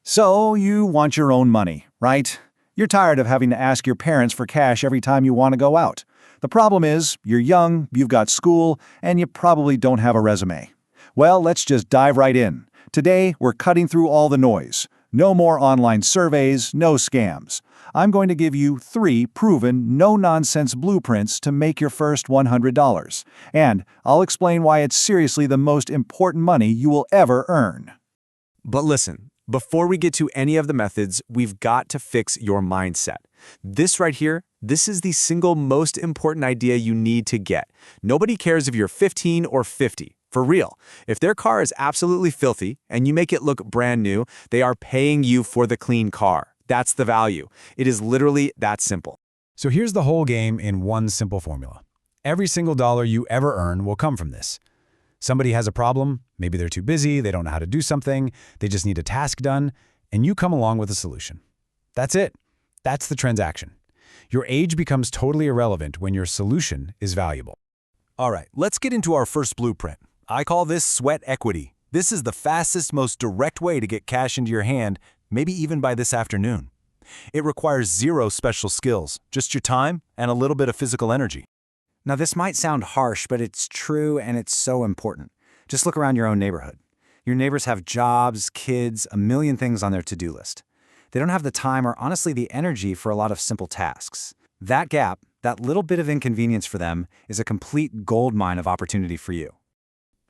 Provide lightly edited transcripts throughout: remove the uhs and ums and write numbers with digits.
So you want your own money, right? You're tired of having to ask your parents for cash every time you want to go out. The problem is, you're young, you've got school, and you probably don't have a resume. Well, let's just dive right in. Today, we're cutting through all the noise. No more online surveys, no scams. I'm going to give you 3 proven, no-nonsense blueprints to make your first $100. And I'll explain why it's seriously the most important money you will ever earn. But listen, before we get to any of the methods, we've got to fix your mindset. This right here, this is the single most important idea you need to get. Nobody cares if you're 15 or 50. For real, if their car is absolutely filthy and you make it look brand new, they are paying you for the clean car. That's the value. It is literally that simple. So here's the whole game in one simple formula. Every single dollar you ever earn will come from this. Somebody has a problem, maybe they're too busy, they don't know how to do something, they just need a task done, and you come along with a solution. That's it. That's the transaction. Your age becomes totally irrelevant when your solution is valuable. All right, let's get into our first blueprint. I call this sweat equity. This is the fastest, most direct way to get cash into your hand, maybe even by this afternoon. It requires 0 special skills, just your time and a little bit of physical energy. Now, this might sound harsh, but it's true and it's so important. Just look around your own neighborhood. Your neighbors have jobs, kids, a million things on their to-do list. They don't have the time or honestly the energy for a lot of simple tasks. That gap, that little bit of inconvenience for them, is a complete goldmine of opportunity for you.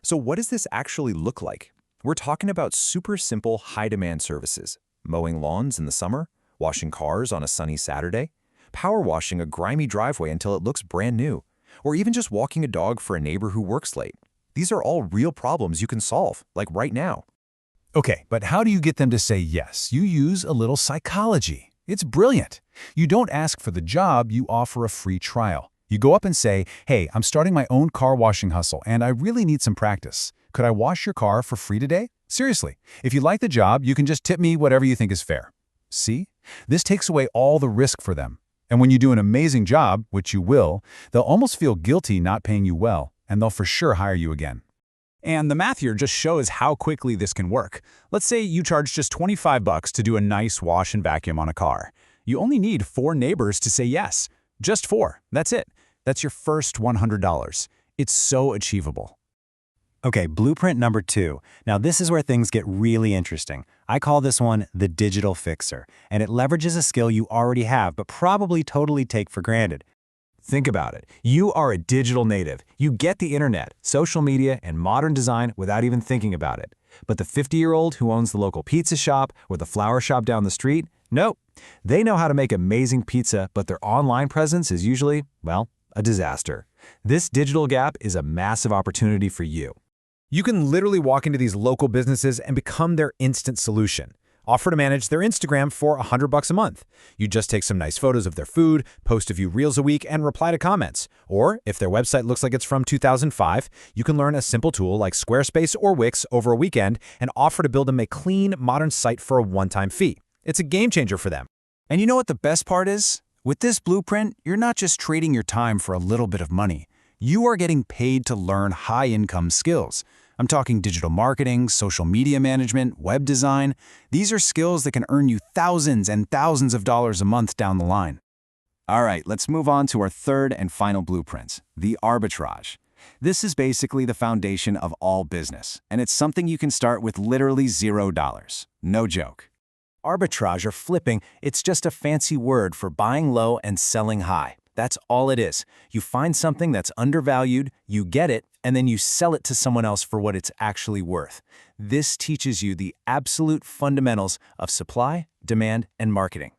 So what does this actually look like? We're talking about super simple, high-demand services. Mowing lawns in the summer, washing cars on a sunny Saturday, power washing a grimy driveway until it looks brand new, or even just walking a dog for a neighbor who works late. These are all real problems you can solve, like right now. Okay, but how do you get them to say yes? You use a little psychology. It's brilliant. You don't ask for the job, you offer a free trial. You go up and say, hey, I'm starting my own car washing hustle and I really need some practice. Could I wash your car for free today? Seriously, if you like the job, you can just tip me whatever you think is fair. See? This takes away all the risk for them. And when you do an amazing job, which you will, they'll almost feel guilty not paying you well, and they'll for sure hire you again. And the math here just shows how quickly this can work. Let's say you charge just $25 to do a nice wash and vacuum on a car. You only need 4 neighbors to say yes. Just 4. That's it. That's your first $100. It's so achievable. Okay, blueprint number 2. Now this is where things get really interesting. I call this one the digital fixer, and it leverages a skill you already have but probably totally take for granted. Think about it. You are a digital native. You get the internet, social media, and modern design without even thinking about it. But the 50-year-old who owns the local pizza shop or the flower shop down the street, nope. They know how to make amazing pizza, but their online presence is usually, well, a disaster. This digital gap is a massive opportunity for you. You can literally walk into these local businesses and become their instant solution. Offer to manage their Instagram for $100 a month. You just take some nice photos of their food, post a few reels a week, and reply to comments. Or, if their website looks like it's from 2005, you can learn a simple tool like Squarespace or Wix over a weekend and offer to build them a clean, modern site for a one-time fee. It's a game changer for them. And you know what the best part is? With this blueprint, you're not just trading your time for a little bit of money. You are getting paid to learn high-income skills. I'm talking digital marketing, social media management, web design. These are skills that can earn you thousands and thousands of dollars a month down the line. All right, let's move on to our third and final blueprint, the arbitrage. This is basically the foundation of all business, and it's something you can start with literally $0. No joke. Arbitrage or flipping, it's just a fancy word for buying low and selling high. That's all it is. You find something that's undervalued, you get it, and then you sell it to someone else for what it's actually worth. This teaches you the absolute fundamentals of supply, demand, and marketing.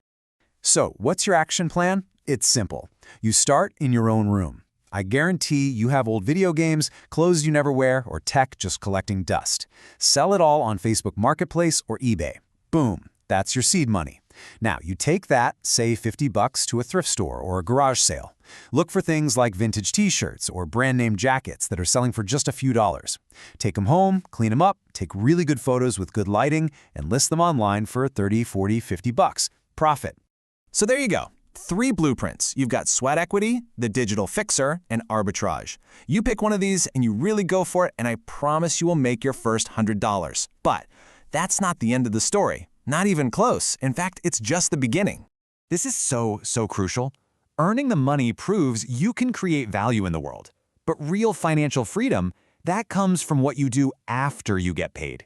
So, what's your action plan? It's simple. You start in your own room. I guarantee you have old video games, clothes you never wear, or tech just collecting dust. Sell it all on Facebook Marketplace or eBay. Boom. That's your seed money. Now, you take that, say $50 to a thrift store or a garage sale. Look for things like vintage t-shirts or brand-name jackets that are selling for just a few dollars. Take them home, clean them up, take really good photos with good lighting, and list them online for $30, $40, $50. Profit. So there you go. 3 blueprints. You've got sweat equity, the digital fixer, and arbitrage. You pick one of these and you really go for it, and I promise you will make your first $100. But that's not the end of the story. Not even close. In fact, it's just the beginning. This is so crucial. Earning the money proves you can create value in the world. But real financial freedom, that comes from what you do after you get paid.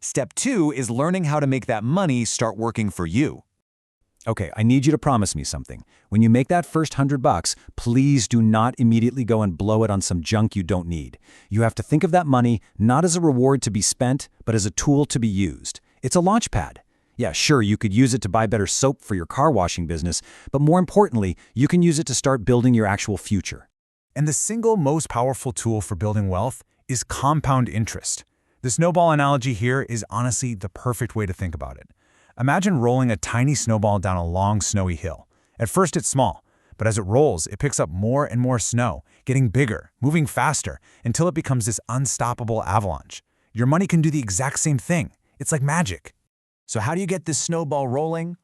Step 2 is learning how to make that money start working for you. Okay, I need you to promise me something. When you make that first $100, please do not immediately go and blow it on some junk you don't need. You have to think of that money not as a reward to be spent, but as a tool to be used. It's a launch pad. Yeah, sure, you could use it to buy better soap for your car washing business, but more importantly, you can use it to start building your actual future. And the single most powerful tool for building wealth is compound interest. The snowball analogy here is honestly the perfect way to think about it. Imagine rolling a tiny snowball down a long, snowy hill. At first it's small, but as it rolls, it picks up more and more snow, getting bigger, moving faster, until it becomes this unstoppable avalanche. Your money can do the exact same thing. It's like magic. So how do you get this snowball rolling?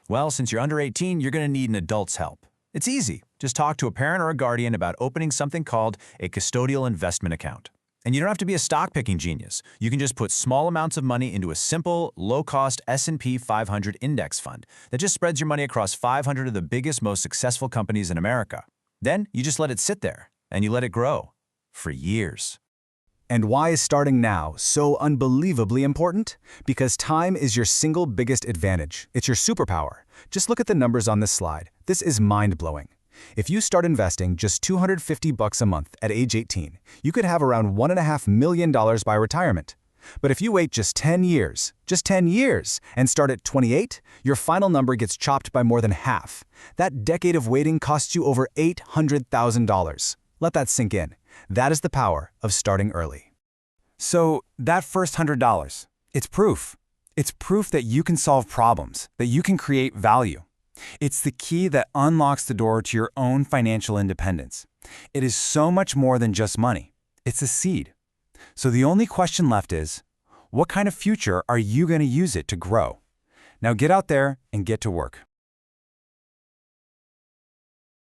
Well, since you're under 18, you're going to need an adult's help. It's easy. Just talk to a parent or a guardian about opening something called a custodial investment account. And you don't have to be a stock-picking genius. You can just put small amounts of money into a simple, low-cost S&P 500 index fund that just spreads your money across 500 of the biggest, most successful companies in America. Then you just let it sit there, and you let it grow for years. And why is starting now so unbelievably important? Because time is your single biggest advantage. It's your superpower. Just look at the numbers on this slide. This is mind-blowing. If you start investing just $250 a month at age 18, you could have around $1.5 million by retirement. But if you wait just 10 years, and start at 28, your final number gets chopped by more than half. That decade of waiting costs you over $800,000. Let that sink in. That is the power of starting early. So, that first $100, it's proof. It's proof that you can solve problems, that you can create value. It's the key that unlocks the door to your own financial independence. It is so much more than just money. It's a seed. So the only question left is, what kind of future are you going to use it to grow? Now get out there and get to work.